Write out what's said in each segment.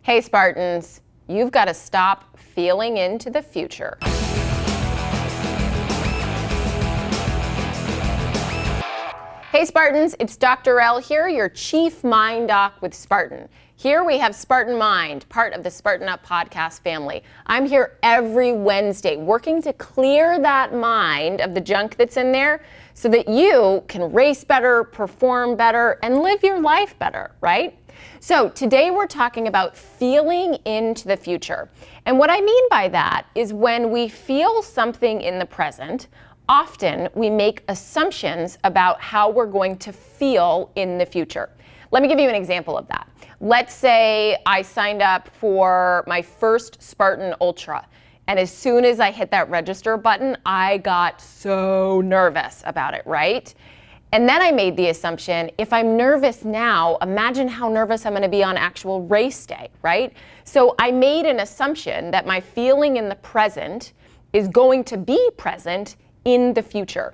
Hey Spartans, you've got to stop feeling into the future. Hey Spartans, it's Dr. L here, your Chief Mind Doc with Spartan. Here we have Spartan Mind, part of the Spartan Up podcast family. I'm here every Wednesday working to clear that mind of the junk that's in there so that you can race better, perform better, and live your life better, right? So today we're talking about feeling into the future. And what I mean by that is when we feel something in the present, often we make assumptions about how we're going to feel in the future. Let me give you an example of that. Let's say I signed up for my first Spartan Ultra, and as soon as I hit that register button, I got so nervous about it, right? And then I made the assumption, if I'm nervous now, imagine how nervous I'm going to be on actual race day, right? So I made an assumption that my feeling in the present is going to be present in the future.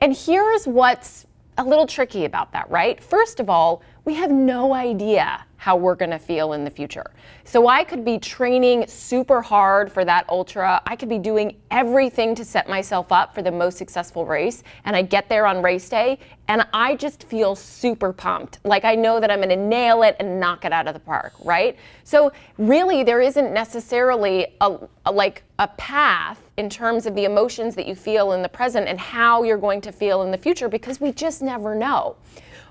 And here's what's a little tricky about that, right? First of all, we have no idea how we're going to feel in the future. So I could be training super hard for that ultra. I could be doing everything to set myself up for the most successful race. And I get there on race day and I just feel super pumped. Like I know that I'm going to nail it and knock it out of the park, right? So really there isn't necessarily a path in terms of the emotions that you feel in the present and how you're going to feel in the future because we just never know.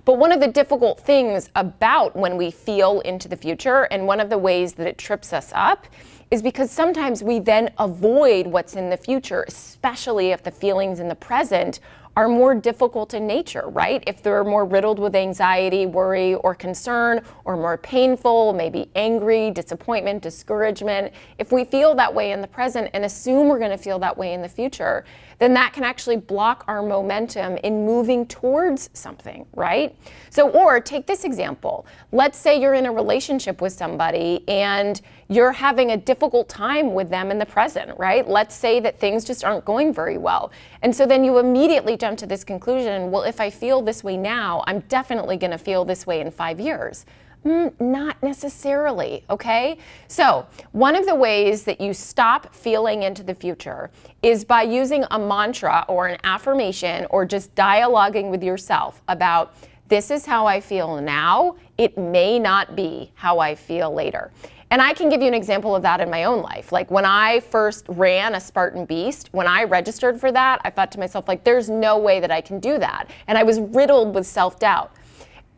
But one of the difficult things about when we feel into the future, and one of the ways that it trips us up, is because sometimes we then avoid what's in the future, especially if the feelings in the present are more difficult in nature, right? If they're more riddled with anxiety, worry, or concern, or more painful, maybe angry, disappointment, discouragement, if we feel that way in the present and assume we're going to feel that way in the future, then that can actually block our momentum in moving towards something, right? So, or take this example. Let's say you're in a relationship with somebody and you're having a difficult time with them in the present, right? Let's say that things just aren't going very well. And so then you immediately jump to this conclusion, well, if I feel this way now, I'm definitely going to feel this way in 5 years. Not necessarily, okay? So one of the ways that you stop feeling into the future is by using a mantra or an affirmation or just dialoguing with yourself about this is how I feel now. It may not be how I feel later. And I can give you an example of that in my own life. Like when I first ran a Spartan Beast, when I registered for that, I thought to myself, like, there's no way that I can do that. And I was riddled with self-doubt.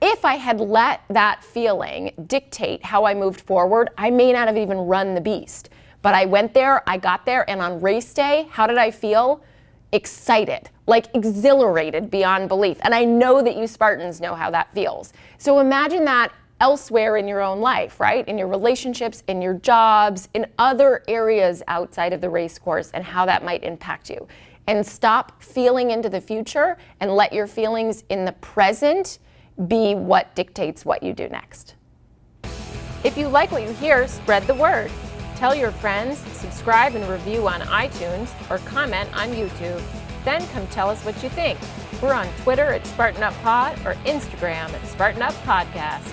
If I had let that feeling dictate how I moved forward, I may not have even run the Beast. But I went there, I got there, and on race day, how did I feel? Excited, like exhilarated beyond belief. And I know that you Spartans know how that feels. So imagine that elsewhere in your own life, right? In your relationships, in your jobs, in other areas outside of the race course and how that might impact you. And stop feeling into the future and let your feelings in the present be what dictates what you do next. If you like what you hear, spread the word. Tell your friends, subscribe and review on iTunes, or comment on YouTube. Then come tell us what you think. We're on Twitter at Spartan Up Pod or Instagram at Spartan Up Podcast.